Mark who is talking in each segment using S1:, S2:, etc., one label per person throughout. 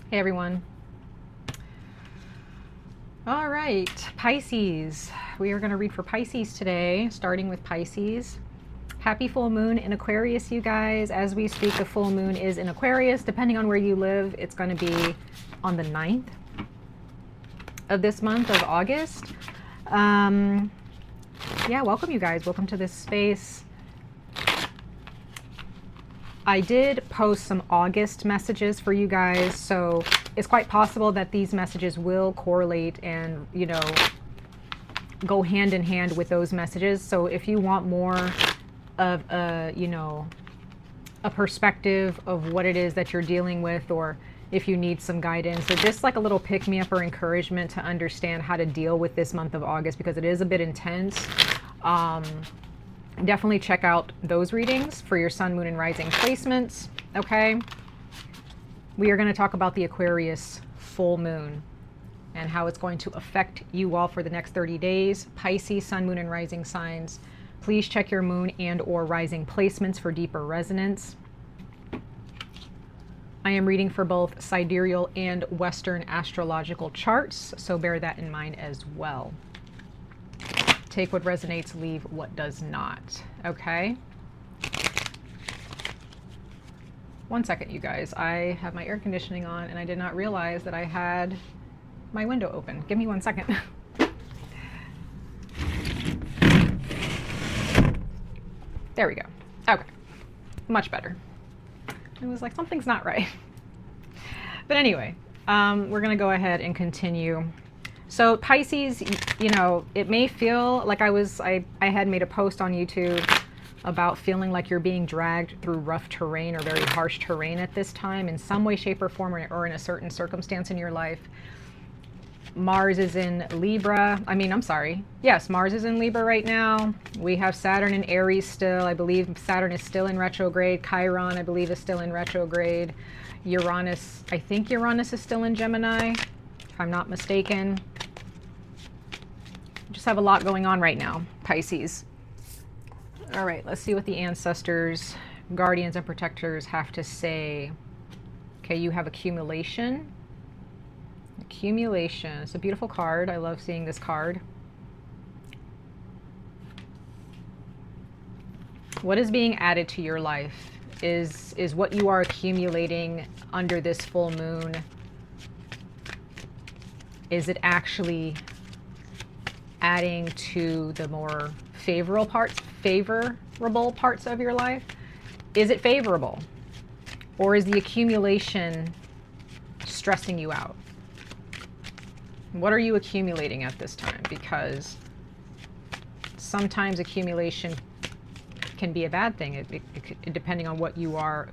S1: Hey everyone. All right, Pisces. We are going to read for Pisces today, starting with Pisces. Happy full moon in Aquarius, you guys. As we speak, the full moon is in Aquarius. Depending on where you live, it's going to be on the 9th of this month of August. Yeah, welcome you guys. Welcome to this space. I did post some August messages for you guys, so it's quite possible that these messages will correlate and, you know, go hand in hand with those messages. So if you want more of a, you know, a perspective of what it is that you're dealing with, or if you need some guidance, or just like a little pick-me-up or encouragement to understand how to deal with this month of August, because it is a bit intense, definitely check out those readings for your sun, moon, and rising placements, okay? We are going to talk about the Aquarius full moon and how it's going to affect you all for the next 30 days. Pisces, sun, moon, and rising signs. Please check your moon and or rising placements for deeper resonance. I am reading for both sidereal and Western astrological charts, so bear that in mind as well. Take what resonates, leave what does not, okay? One second, you guys. I have my air conditioning on and I did not realize that I had my window open. Give me 1 second. There we go. Okay, much better. It was like, something's not right. But anyway, we're gonna go ahead and continue. So Pisces, you know, it may feel like I had made a post on YouTube about feeling like you're being dragged through rough terrain or very harsh terrain at this time in some way, shape, or form, or in a certain circumstance in your life. Mars is in Libra. Yes, Mars is in Libra right now. We have Saturn in Aries still. I believe Saturn is still in retrograde. Chiron, I believe, is still in retrograde. Uranus, I think Uranus is still in Gemini, if I'm not mistaken. Just have a lot going on right now, Pisces. All right, let's see what the ancestors, guardians, and protectors have to say. Okay, you have accumulation. Accumulation. It's a beautiful card. I love seeing this card. What is being added to your life? Is what you are accumulating under this full moon, is it actually adding to the more favorable parts of your life? Is it favorable? Or is the accumulation stressing you out? What are you accumulating at this time? Because sometimes accumulation can be a bad thing, it depending on what you are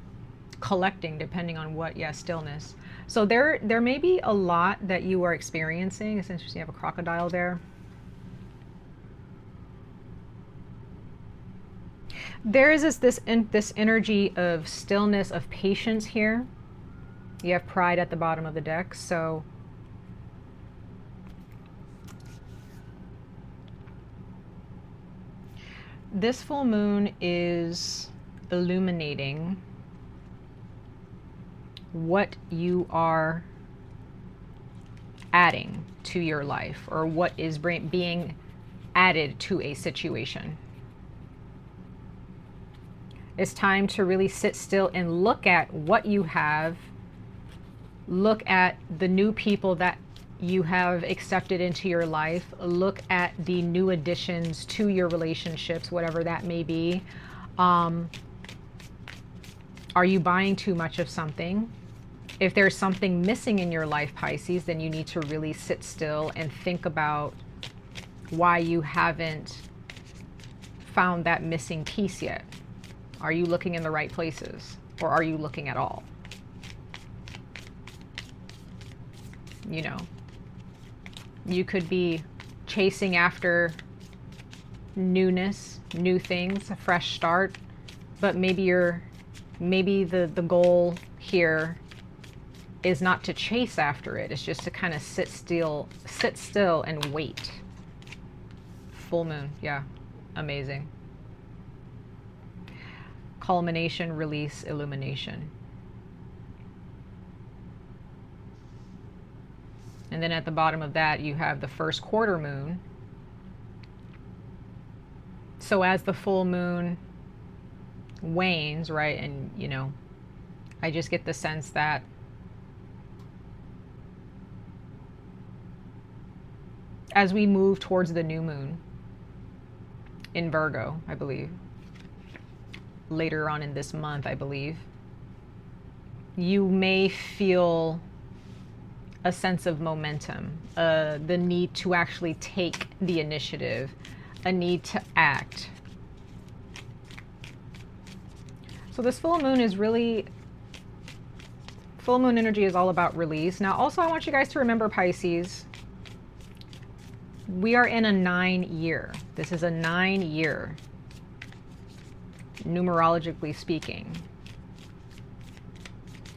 S1: collecting, depending on what, yeah, stillness. So there may be a lot that you are experiencing. It's interesting, you have a crocodile there. There is this energy of stillness, of patience here. You have pride at the bottom of the deck, so this full moon is illuminating what you are adding to your life, or what is being added to a situation. It's time to really sit still and look at what you have. Look at the new people that you have accepted into your life. Look at the new additions to your relationships, whatever that may be. Are you buying too much of something? If there's something missing in your life, Pisces, then you need to really sit still and think about why you haven't found that missing piece yet. Are you looking in the right places, or are you looking at all? You know, you could be chasing after newness, new things, a fresh start, but maybe the goal here is not to chase after it. It's just to kind of sit still and wait. Full moon, yeah, amazing. Culmination, release, illumination. And then at the bottom of that, you have the first quarter moon. So as the full moon wanes, right, and you know, I just get the sense that as we move towards the new moon in Virgo, I believe, later on in this month, I believe, you may feel a sense of momentum, the need to actually take the initiative, a need to act. So this full moon is really, full moon energy is all about release. Now also I want you guys to remember, Pisces, we are in a 9-year. This is a 9-year, numerologically speaking.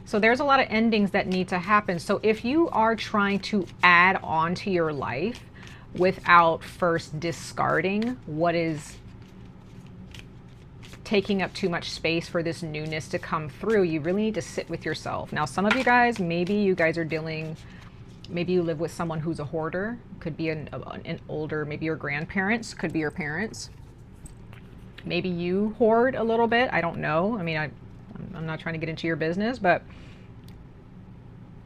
S1: So there's a lot of endings that need to happen. So if you are trying to add on to your life without first discarding what is taking up too much space for this newness to come through, you really need to sit with yourself. Now, some of you guys, maybe you guys are dealing, maybe you live with someone who's a hoarder, could be an older, maybe your grandparents, could be your parents. Maybe you hoard a little bit, I don't know. I mean, I'm not trying to get into your business, but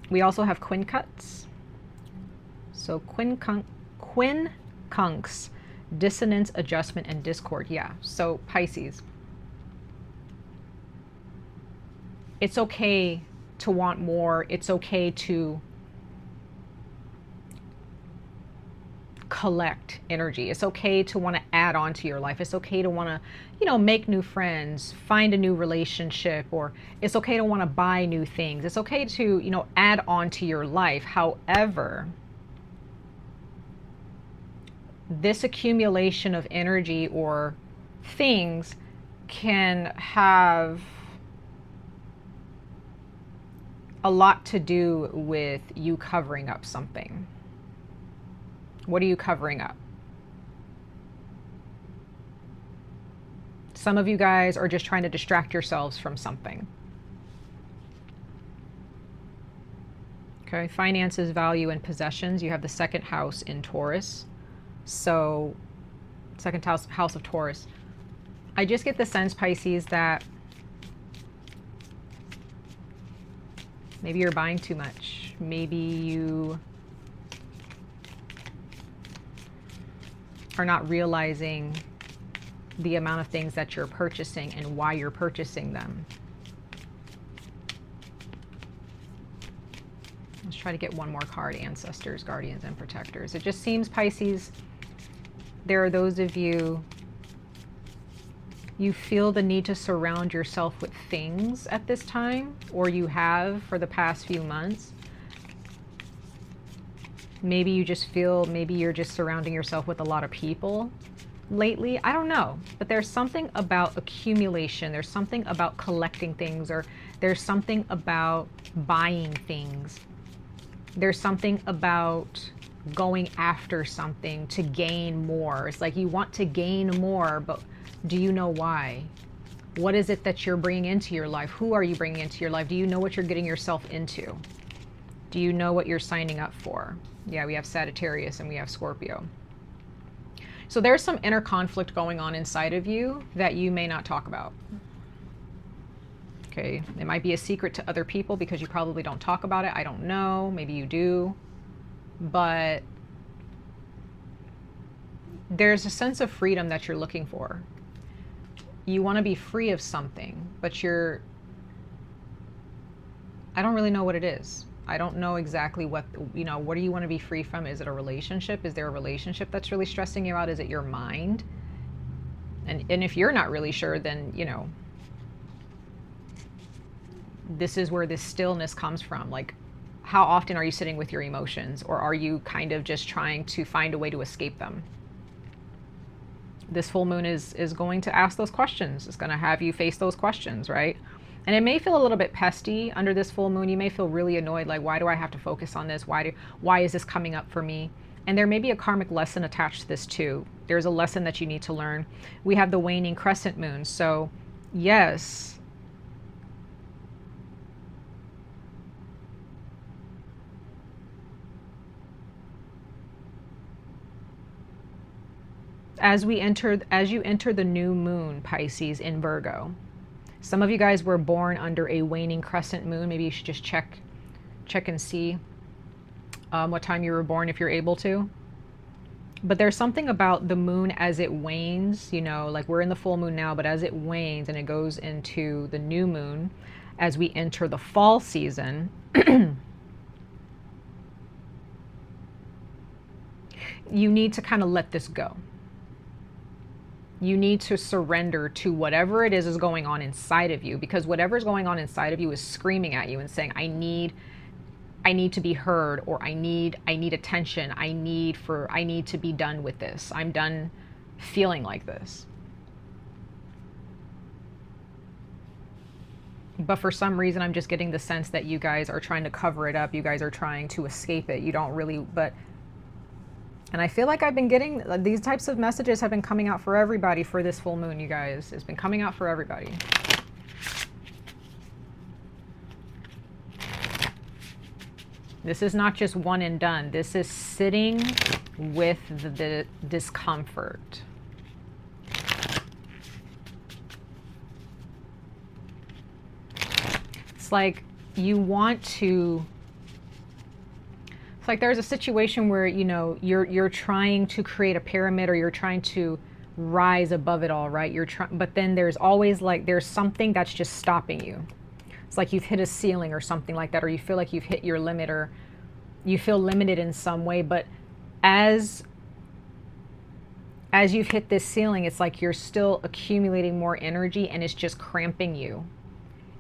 S1: we also have quincunx. So quincunx, dissonance, adjustment, and discord. Yeah, so Pisces. It's okay to want more. It's okay to collect energy. It's okay to want to add on to your life. It's okay to want to, you know, make new friends, find a new relationship, or it's okay to want to buy new things. It's okay to, you know, add on to your life. However, this accumulation of energy or things can have a lot to do with you covering up something. What are you covering up? Some of you guys are just trying to distract yourselves from something. Okay, finances, value, and possessions. You have the second house in Taurus. So, second house of Taurus. I just get the sense, Pisces, that maybe you're buying too much. Maybe you are not realizing the amount of things that you're purchasing and why you're purchasing them. Let's try to get one more card. Ancestors, guardians, and protectors. It just seems, Pisces, there are those of you, you feel the need to surround yourself with things at this time, or you have for the past few months. Maybe you just feel, maybe you're just surrounding yourself with a lot of people lately. I don't know, but there's something about accumulation. There's something about collecting things, or there's something about buying things. There's something about going after something to gain more. It's like you want to gain more, but do you know why? What is it that you're bringing into your life? Who are you bringing into your life? Do you know what you're getting yourself into? Do you know what you're signing up for? Yeah, we have Sagittarius and we have Scorpio. So there's some inner conflict going on inside of you that you may not talk about. Okay, it might be a secret to other people because you probably don't talk about it. I don't know, maybe you do. But there's a sense of freedom that you're looking for. You want to be free of something, but I don't really know what it is. I don't know exactly what, you know, what do you want to be free from? Is it a relationship? Is there a relationship that's really stressing you out? Is it your mind? And if you're not really sure, then, you know, this is where this stillness comes from. Like, how often are you sitting with your emotions, or are you kind of just trying to find a way to escape them? This full moon is going to ask those questions. It's going to have you face those questions, right? And it may feel a little bit pesty under this full moon. You may feel really annoyed, like, why do I have to focus on this? Why is this coming up for me? And there may be a karmic lesson attached to this too. There's a lesson that you need to learn. We have the waning crescent moon. So yes, as you enter the new moon, Pisces, in Virgo. Some of you guys were born under a waning crescent moon. Maybe you should just check and see what time you were born if you're able to. But there's something about the moon as it wanes, you know, like we're in the full moon now, but as it wanes and it goes into the new moon, as we enter the fall season, you need to kind of let this go. You need to surrender to whatever it is going on inside of you, because whatever is going on inside of you is screaming at you and saying, I need to be heard, or I need attention. I need to be done with this. I'm done feeling like this. But for some reason, I'm just getting the sense that you guys are trying to cover it up. You guys are trying to escape it. You don't really, and I feel like I've been getting, these types of messages have been coming out for everybody for this full moon, you guys. It's been coming out for everybody. This is not just one and done. This is sitting with the discomfort. It's like you want to, it's like there's a situation where, you know, you're trying to create a pyramid, or you're trying to rise above it all, right? But then there's always like, there's something that's just stopping you. It's like you've hit a ceiling or something like that, or you feel like you've hit your limit, or you feel limited in some way. But as you've hit this ceiling, it's like you're still accumulating more energy, and it's just cramping you.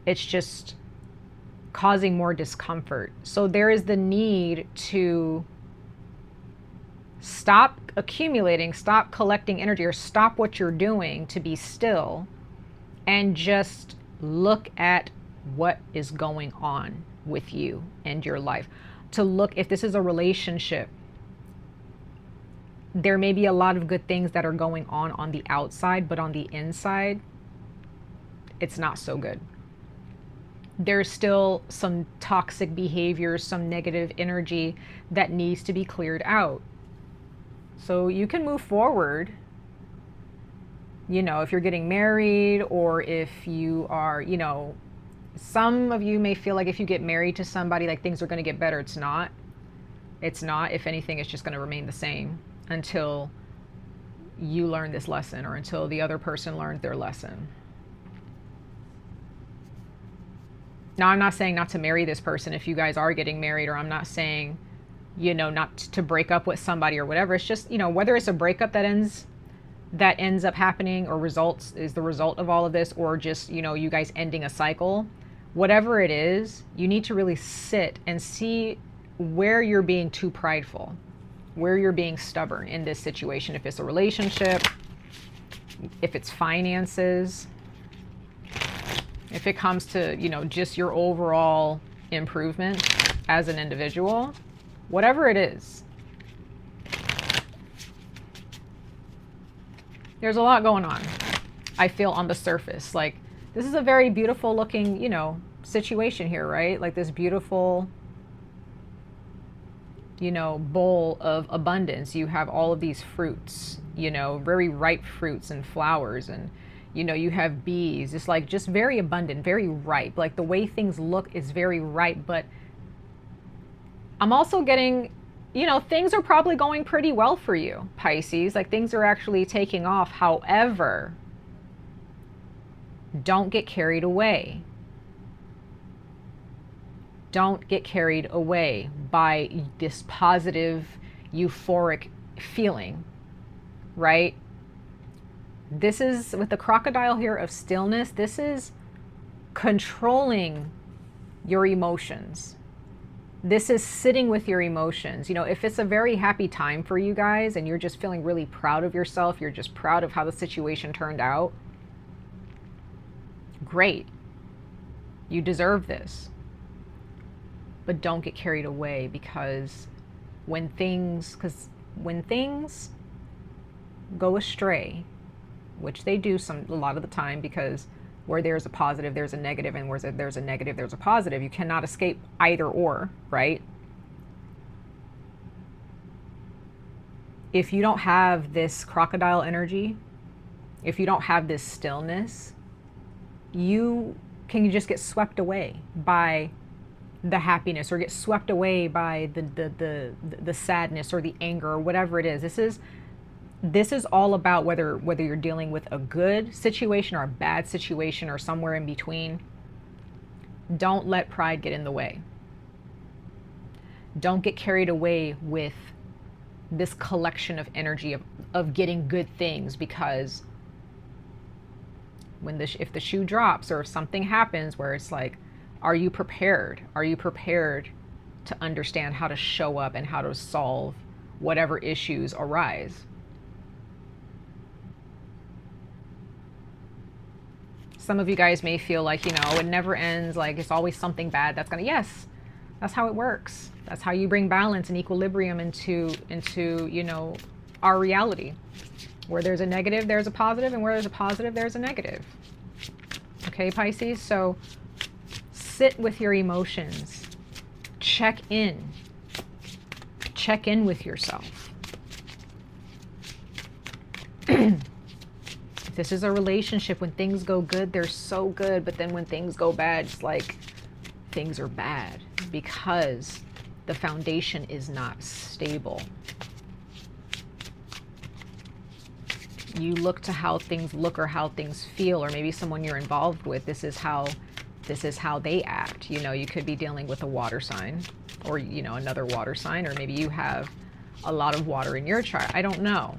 S1: It's just causing more discomfort. So there is the need to stop accumulating, stop collecting energy, or stop what you're doing, to be still and just look at what is going on with you and your life. To look, if this is a relationship, there may be a lot of good things that are going on the outside, but on the inside, it's not so good. There's still some toxic behavior, some negative energy that needs to be cleared out. So you can move forward. You know, if you're getting married, or if you are, you know, some of you may feel like if you get married to somebody, like things are going to get better. It's not. It's not. If anything, it's just going to remain the same until you learn this lesson, or until the other person learns their lesson. Now, I'm not saying not to marry this person if you guys are getting married, or I'm not saying, you know, not to break up with somebody or whatever. It's just, you know, whether it's a breakup that ends up happening, or is the result of all of this, or just, you know, you guys ending a cycle, whatever it is, you need to really sit and see where you're being too prideful, where you're being stubborn in this situation. If it's a relationship, if it's finances, if it comes to, you know, just your overall improvement as an individual, whatever it is. There's a lot going on, I feel, on the surface. Like, this is a very beautiful looking, you know, situation here, right? Like this beautiful, you know, bowl of abundance. You have all of these fruits, you know, very ripe fruits and flowers, and, you know, you have bees. It's like just very abundant, very ripe. Like the way things look is very ripe, but I'm also getting, you know, things are probably going pretty well for you, Pisces. Like things are actually taking off. However, don't get carried away. Don't get carried away by this positive, euphoric feeling, right? This is, with the crocodile here of stillness, this is controlling your emotions. This is sitting with your emotions. You know, if it's a very happy time for you guys and you're just feeling really proud of yourself, you're just proud of how the situation turned out, great. You deserve this. But don't get carried away, because when things go astray, which they do a lot of the time, because where there's a positive, there's a negative, and where there's a negative, there's a positive. You cannot escape either or, right? if you don't have this crocodile energy, if you don't have this stillness, you can just get swept away by the happiness, or get swept away by the sadness or the anger or whatever it is. This is all about whether you're dealing with a good situation or a bad situation or somewhere in between. Don't let pride get in the way. Don't get carried away with this collection of energy of getting good things, because if the shoe drops or if something happens where it's like, are you prepared? Are you prepared to understand how to show up and how to solve whatever issues arise? Some of you guys may feel like, it never ends, like it's always something bad that's gonna, yes, that's how it works. That's how you bring balance and equilibrium into our reality. Where there's a negative, there's a positive, and where there's a positive, there's a negative. Okay, Pisces? So sit with your emotions. Check in. Check in with yourself. If this is a relationship, when things go good, they're so good. But then when things go bad, it's like things are bad because the foundation is not stable. You look to how things look or how things feel, or maybe someone you're involved with, this is how they act. You could be dealing with a water sign, or another water sign, or maybe you have a lot of water in your chart. I don't know.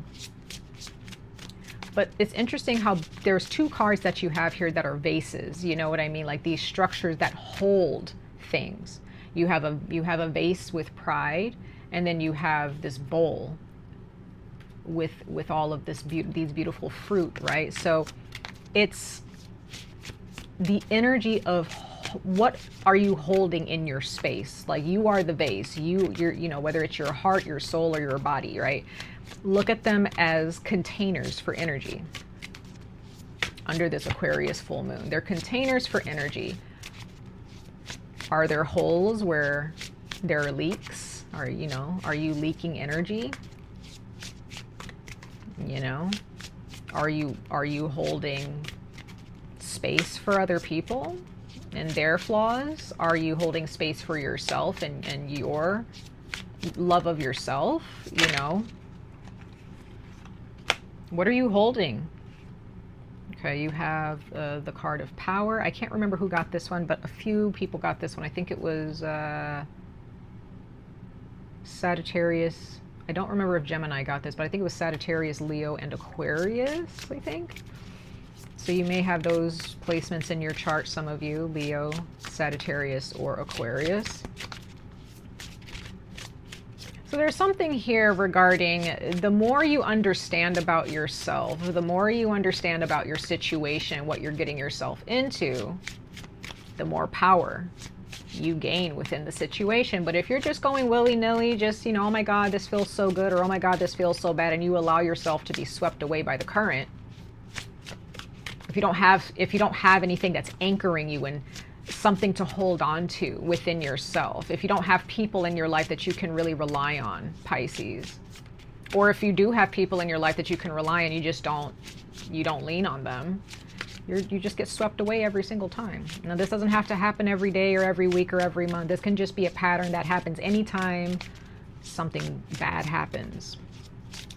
S1: But it's interesting how there's two cards that you have here that are vases. You know what I mean? Like these structures that hold things. You have a vase with pride, and then you have this bowl with all of these beautiful fruit, right? So it's the energy of what are you holding in your space? Like you are the vase. You're whether it's your heart, your soul, or your body, right? Look at them as containers for energy. Under this Aquarius full moon, they're containers for energy. Are there holes where there are leaks? Are you leaking energy? Are you holding space for other people and their flaws? Are you holding space for yourself and your love of yourself? What are you holding? Okay, you have the card of power. I can't remember who got this one, but a few people got this one. I think it was Sagittarius. I don't remember if Gemini got this, but I think it was Sagittarius, Leo, and Aquarius, I think. So you may have those placements in your chart, some of you, Leo, Sagittarius, or Aquarius. So there's something here regarding the more you understand about yourself, the more you understand about your situation, what you're getting yourself into, the more power you gain within the situation. But if you're just going willy-nilly, just, oh my God, this feels so good, or oh my God, this feels so bad, and you allow yourself to be swept away by the current, if you don't have anything that's anchoring you and something to hold on to within yourself, if you don't have people in your life that you can really rely on, Pisces, or if you do have people in your life that you can rely on, you don't lean on them, you just get swept away every single time. Now, this doesn't have to happen every day or every week or every month. This can just be a pattern that happens anytime something bad happens.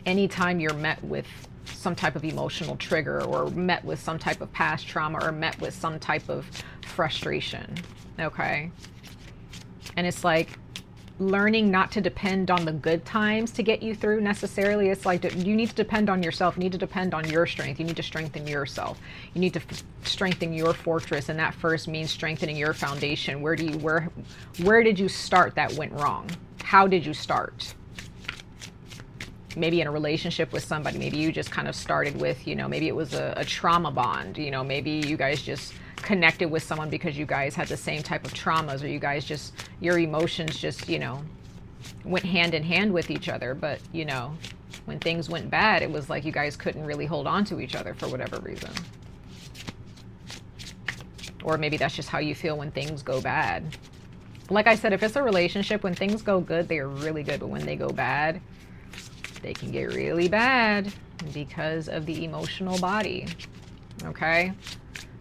S1: Anytime you're met with some type of emotional trigger, or met with some type of past trauma, or met with some type of frustration, okay? And it's like learning not to depend on the good times to get you through necessarily. It's like you need to depend on yourself. You need to depend on your strength. You need to strengthen yourself. You need to strengthen your fortress, and that first means strengthening your foundation. Where did you start that went wrong? How did you start? Maybe in a relationship with somebody, maybe you just kind of started with, maybe it was a trauma bond, maybe you guys just connected with someone because you guys had the same type of traumas, or you guys just, your emotions just, went hand in hand with each other. But, when things went bad, it was like you guys couldn't really hold on to each other for whatever reason. Or maybe that's just how you feel when things go bad. Like I said, if it's a relationship, when things go good, they are really good. But when they go bad, they can get really bad because of the emotional body. Okay?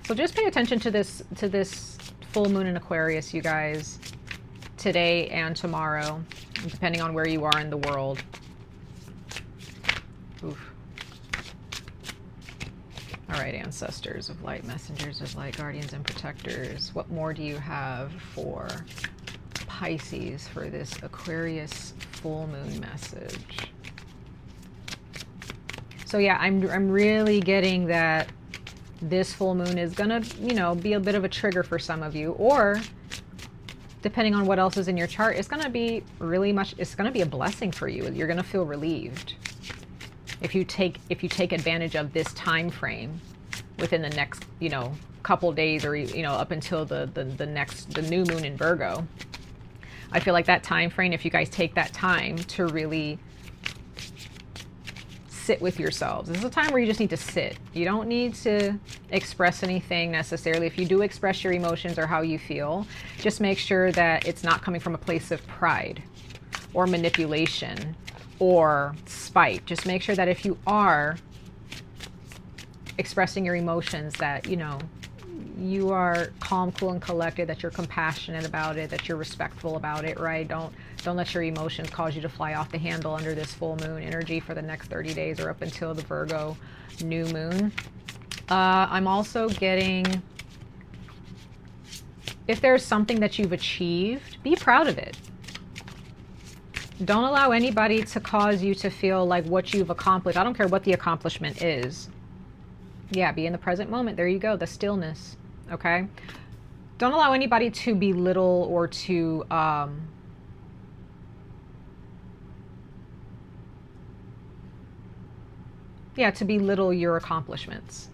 S1: So just pay attention to this full moon in Aquarius, you guys, today and tomorrow, depending on where you are in the world. Oof. All right, ancestors of light, messengers of light, guardians and protectors. What more do you have for Pisces for this Aquarius full moon message? So yeah, I'm really getting that this full moon is gonna, you know, be a bit of a trigger for some of you, or depending on what else is in your chart, it's gonna be really much, it's gonna be a blessing for you. You're gonna feel relieved if you take advantage of this time frame within the next, you know, couple days, or, you know, up until the new moon in Virgo. I feel like that time frame, if you guys take that time to really sit with yourselves. This is a time where you just need to sit. You don't need to express anything necessarily. If you do express your emotions or how you feel, just make sure that it's not coming from a place of pride or manipulation or spite. Just make sure that if you are expressing your emotions, that, you know, you are calm, cool, and collected, that you're compassionate about it, that you're respectful about it, right? Don't let your emotions cause you to fly off the handle under this full moon energy for the next 30 days or up until the Virgo new moon. I'm also getting, if there's something that you've achieved, be proud of it. Don't allow anybody to cause you to feel like what you've accomplished. I don't care what the accomplishment is. Yeah, be in the present moment. There you go, the stillness. Okay? Don't allow anybody to belittle or to to belittle your accomplishments.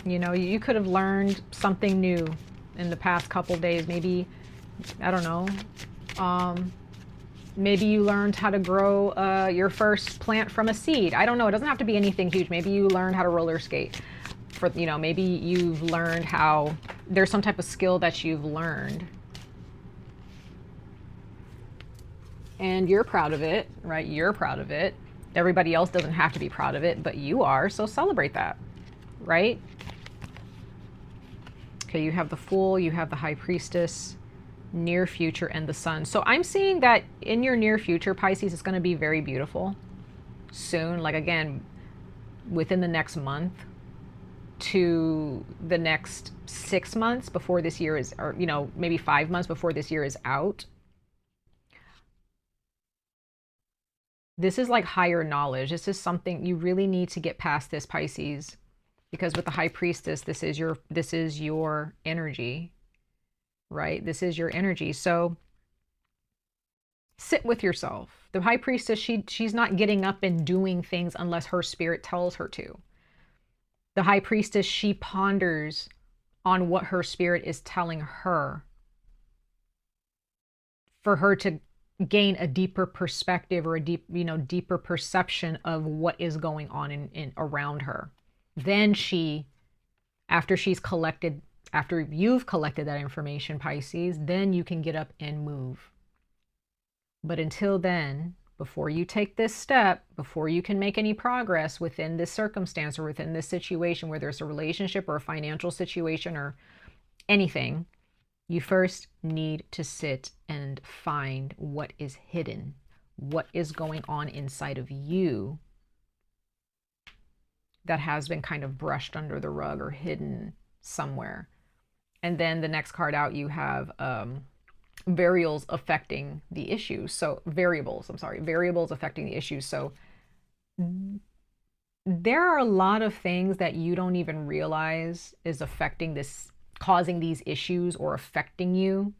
S1: You know, you could have learned something new in the past couple days. Maybe, I don't know, maybe you learned how to grow your first plant from a seed. I don't know. It doesn't have to be anything huge. Maybe you learned how to roller skate. For, you know, maybe you've learned how, there's some type of skill that you've learned. And you're proud of it, right? You're proud of it. Everybody else doesn't have to be proud of it, but you are. So celebrate that, right? Okay, you have the Fool, you have the High Priestess, near future, and the Sun. So I'm seeing that in your near future, Pisces, is going to be very beautiful soon. Like, again, within the next month to the next 6 months before this year is, or, you know, maybe 5 months before this year is out. This is like higher knowledge. This is something you really need to get past this, Pisces, because with the High Priestess, this is your energy, right? This is your energy. So sit with yourself. The High Priestess, she's not getting up and doing things unless her spirit tells her to. The High Priestess, she ponders on what her spirit is telling her for her to gain a deeper perspective, or a deeper perception of what is going on in around her. Then after you've collected that information, Pisces, then you can get up and move. But until then, before you take this step, before you can make any progress within this circumstance or within this situation, where there's a relationship or a financial situation or anything, you first need to sit and find what is hidden, what is going on inside of you that has been kind of brushed under the rug or hidden somewhere. And then the next card out, you have variables affecting the issues. So variables affecting the issues. So there are a lot of things that you don't even realize is affecting this, causing these issues or affecting you.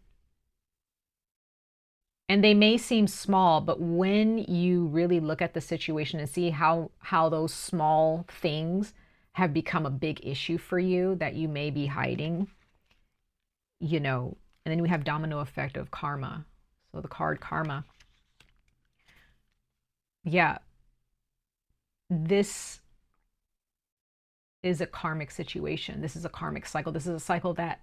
S1: And they may seem small, but when you really look at the situation and see how those small things have become a big issue for you that you may be hiding, you know. And then we have domino effect of karma. So the card karma. Yeah. This is a karmic situation. This is a karmic cycle. This is a cycle that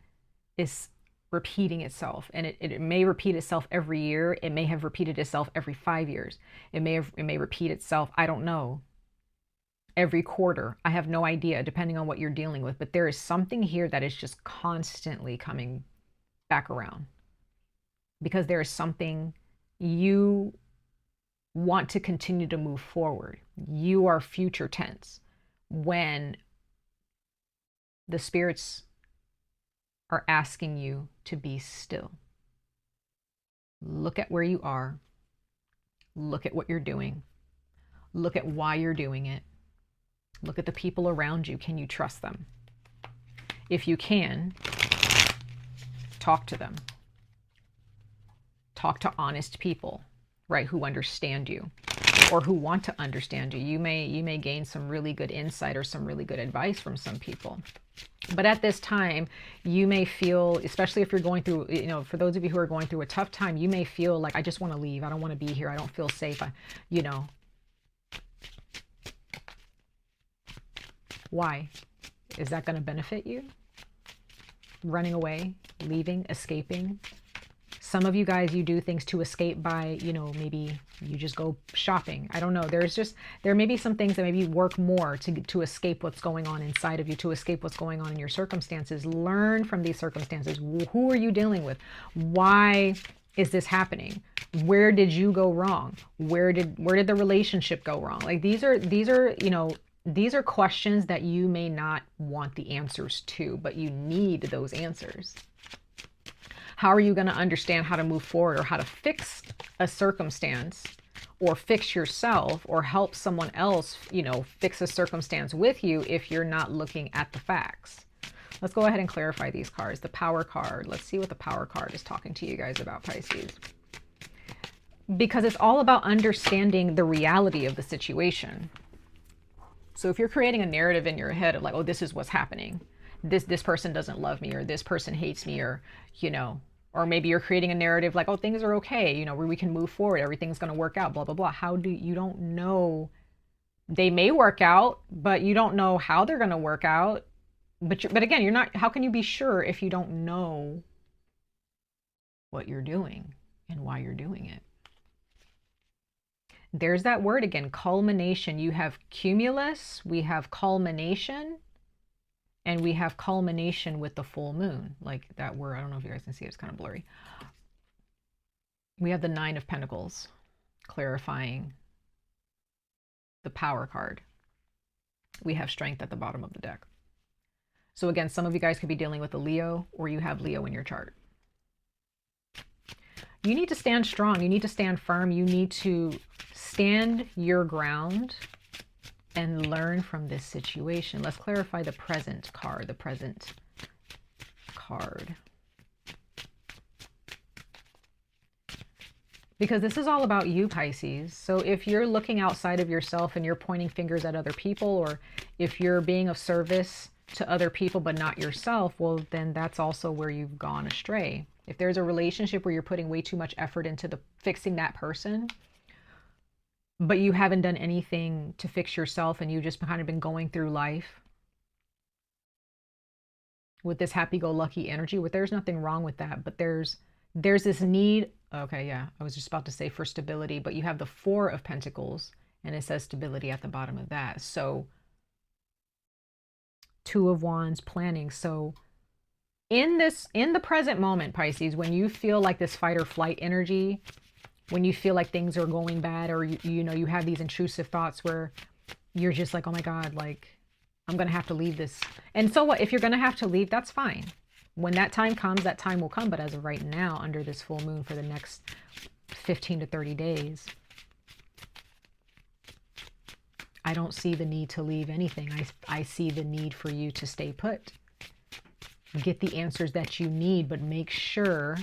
S1: is repeating itself, and it may repeat itself every year. It may have repeated itself every 5 years. It may repeat itself, I don't know, every quarter. I have no idea, depending on what you're dealing with. But there is something here that is just constantly coming back around, because there is something you want to continue to move forward. You are future tense when the spirits are asking you to be still. Look at where you are. Look at what you're doing. Look at why you're doing it. Look at the people around you. Can you trust them? If you can, talk to them. Talk to honest people, right, who understand you or who want to understand you. You may gain some really good insight or some really good advice from some people. But at this time, you may feel, especially if you're going through, for those of you who are going through a tough time, you may feel like, I just want to leave. I don't want to be here. I don't feel safe. Why? Is that going to benefit you? Running away, leaving, escaping? Some of you guys, you do things to escape by, maybe you just go shopping. I don't know. There may be some things that maybe work more to escape what's going on inside of you, to escape what's going on in your circumstances. Learn from these circumstances. Who are you dealing with? Why is this happening? Where did you go wrong? Where did the relationship go wrong? Like these are questions that you may not want the answers to, but you need those answers. How are you going to understand how to move forward, or how to fix a circumstance, or fix yourself, or help someone else, fix a circumstance with you, if you're not looking at the facts? Let's go ahead and clarify these cards. The Power card. Let's see what the Power card is talking to you guys about, Pisces. Because it's all about understanding the reality of the situation. So if you're creating a narrative in your head of like, oh, this is what's happening. This person doesn't love me, or this person hates me, or, or maybe you're creating a narrative like, oh, things are okay, where we can move forward, everything's going to work out, blah, blah, blah. You don't know. They may work out, but you don't know how they're going to work out. But again, how can you be sure if you don't know what you're doing and why you're doing it? There's that word again, culmination. You have cumulus, we have culmination, and we have culmination with the full moon. Like that word, I don't know if you guys can see it, it's kind of blurry. We have the Nine of Pentacles, clarifying the Power card. We have Strength at the bottom of the deck. So again, some of you guys could be dealing with a Leo, or you have Leo in your chart. You need to stand strong. You need to stand firm. You need to stand your ground and learn from this situation. Let's clarify the present card. The present card. Because this is all about you, Pisces. So if you're looking outside of yourself and you're pointing fingers at other people, or if you're being of service to other people but not yourself, well, then that's also where you've gone astray. If there's a relationship where you're putting way too much effort into fixing that person, but you haven't done anything to fix yourself, and you've just kind of been going through life with this happy-go-lucky energy, there's nothing wrong with that, but there's this need, okay, yeah, I was just about to say for stability, but you have the Four of Pentacles, and it says stability at the bottom of that. So Two of Wands, planning. So in the present moment, Pisces, when you feel like this fight or flight energy, when you feel like things are going bad, or you have these intrusive thoughts where you're just like, oh my God, like I'm going to have to leave this. And so what, if you're going to have to leave, that's fine. When that time comes, that time will come. But as of right now, under this full moon for the next 15 to 30 days, I don't see the need to leave anything. I see the need for you to stay put. Get the answers that you need, but make sure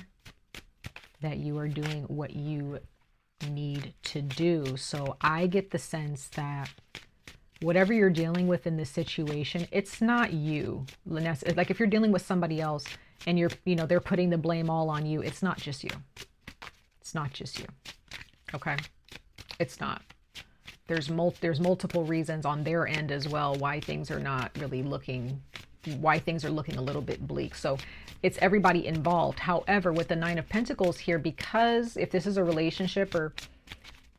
S1: that you are doing what you need to do. So I get the sense that whatever you're dealing with in this situation, it's not you. Like if you're dealing with somebody else and they're putting the blame all on you, it's not just you. It's not just you. Okay? It's not. There's multiple reasons on their end as well why things are not really looking, why things are looking a little bit bleak. So it's everybody involved. However, with the Nine of Pentacles here, because if this is a relationship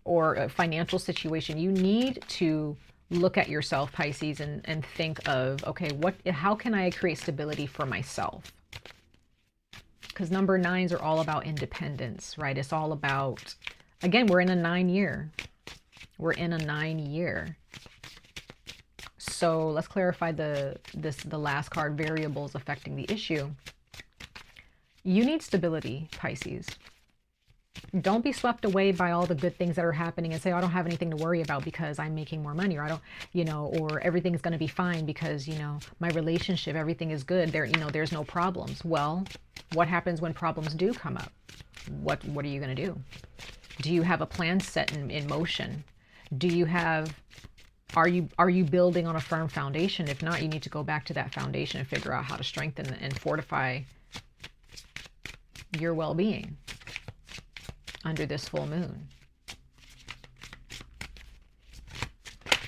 S1: or a financial situation, you need to look at yourself, Pisces, and think of, okay, how can I create stability for myself? Because number 9s are all about independence, right? It's all about, again, we're in a 9-year. We're in a 9-year. So let's clarify the last card, variables affecting the issue. You need stability, Pisces. Don't be swept away by all the good things that are happening and say, oh, I don't have anything to worry about because I'm making more money, or I don't, you know, or everything's going to be fine because, you know, my relationship, everything is good. There, you know, there's no problems. Well, what happens when problems do come up? What are you going to do? Do you have a plan set in motion? Do you have, are you building on a firm foundation? If not, you need to go back to that foundation and figure out how to strengthen and fortify your well-being under this full moon.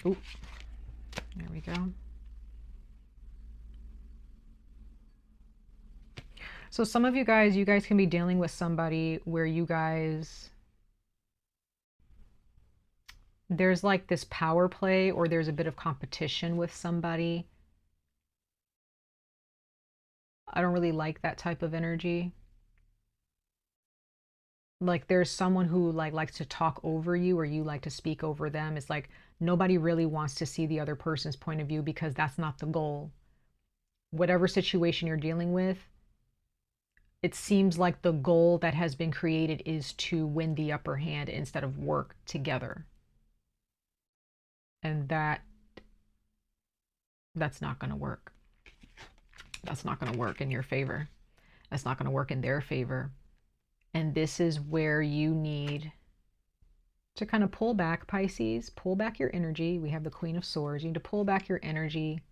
S1: Ooh, there we go. So some of you guys can be dealing with somebody where you guys, there's like this power play, or there's a bit of competition with somebody. I don't really like that type of energy. Like there's someone who likes to talk over you, or you like to speak over them. It's like nobody really wants to see the other person's point of view because that's not the goal. Whatever situation you're dealing with, it seems like the goal that has been created is to win the upper hand instead of work together. And that's not going to work. That's not going to work in your favor. That's not going to work in their favor. And this is where you need to kind of pull back, Pisces. Pull back your energy. We have the Queen of Swords. You need to pull back your energy.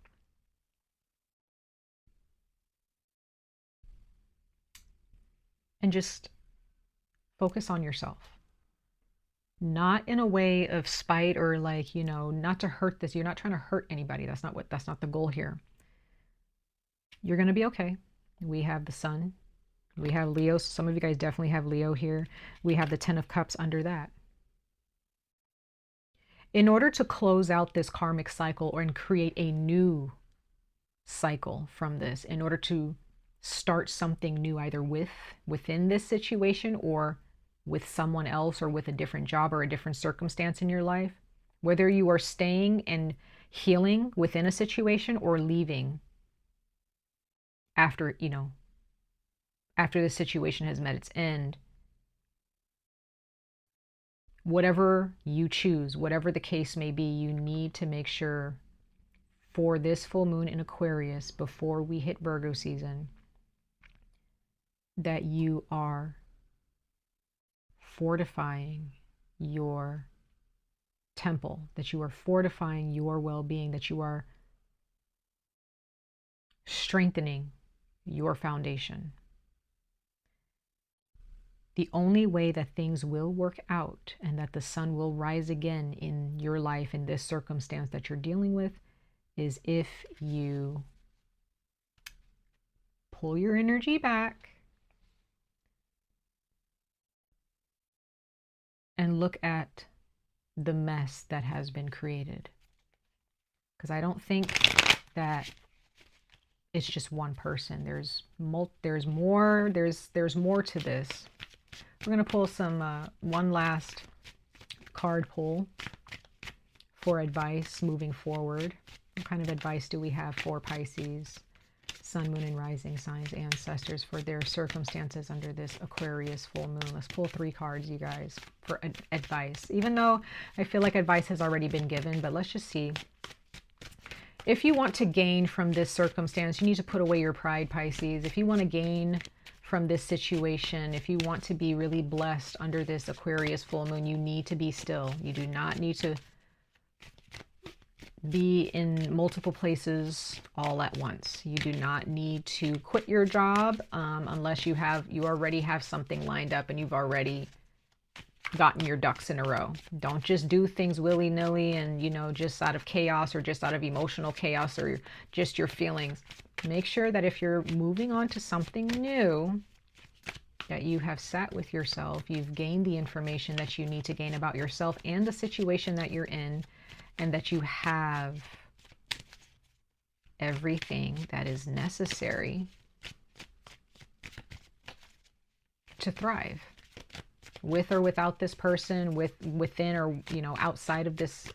S1: And just focus on yourself. Not in a way of spite or like, you know, not to hurt this. You're not trying to hurt anybody. That's not the goal here. You're going to be okay. We have the Sun. We have Leo. Some of you guys definitely have Leo here. We have the Ten of Cups under that. In order to close out this karmic cycle and create a new cycle from this, in order to start something new, either within this situation or with someone else or with a different job or a different circumstance in your life, whether you are staying and healing within a situation or leaving after, you know, after the situation has met its end, whatever you choose, whatever the case may be, you need to make sure for this full moon in Aquarius, before we hit Virgo season, that you are fortifying your temple, that you are fortifying your well-being, that you are strengthening your foundation. The only way that things will work out and that the sun will rise again in your life, in this circumstance that you're dealing with, is if you pull your energy back and look at the mess that has been created. Because I don't think that it's just one person. There's more to this. We're going to pull some one last card pull for advice moving forward. What kind of advice do we have for Pisces, Sun, Moon, and Rising signs, ancestors, for their circumstances under this Aquarius full moon? Let's pull 3 cards, you guys, for advice. Even though I feel like advice has already been given, but let's just see. If you want to gain from this circumstance, you need to put away your pride, Pisces. If you want to gain from this situation, if you want to be really blessed under this Aquarius full moon, you need to be still. You do not need to be in multiple places all at once. You do not need to quit your job unless you already have something lined up and you've already gotten your ducks in a row. Don't just do things willy-nilly and, you know, just out of chaos or just out of emotional chaos or just your feelings. Make sure that if you're moving on to something new, that you have sat with yourself, you've gained the information that you need to gain about yourself and the situation that you're in, and that you have everything that is necessary to thrive. With or without this person, within or, you know, outside of this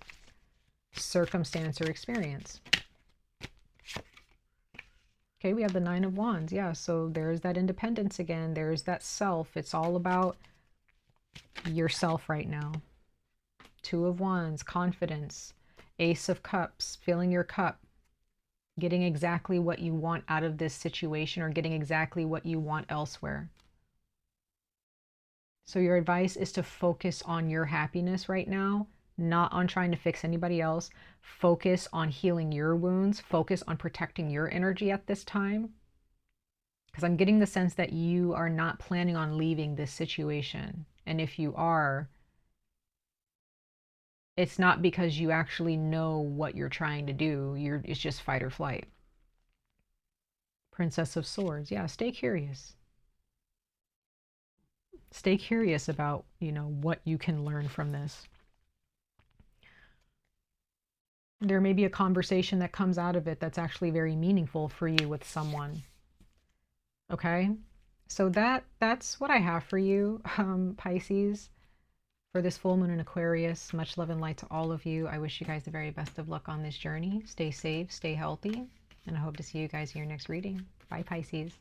S1: circumstance or experience. Okay, we have the Nine of Wands. Yeah, so there's that independence again. There's that self. It's all about yourself right now. Two of Wands, confidence. Ace of Cups, filling your cup. Getting exactly what you want out of this situation or getting exactly what you want elsewhere. So your advice is to focus on your happiness right now, not on trying to fix anybody else. Focus on healing your wounds. Focus on protecting your energy at this time. Because I'm getting the sense that you are not planning on leaving this situation. And if you are, it's not because you actually know what you're trying to do. It's just fight or flight. Princess of Swords. Yeah, stay curious. Stay curious about, you know, what you can learn from this. There may be a conversation that comes out of it that's actually very meaningful for you with someone. Okay? So that's what I have for you, Pisces, for this full moon in Aquarius. Much love and light to all of you. I wish you guys the very best of luck on this journey. Stay safe, stay healthy, and I hope to see you guys in your next reading. Bye, Pisces.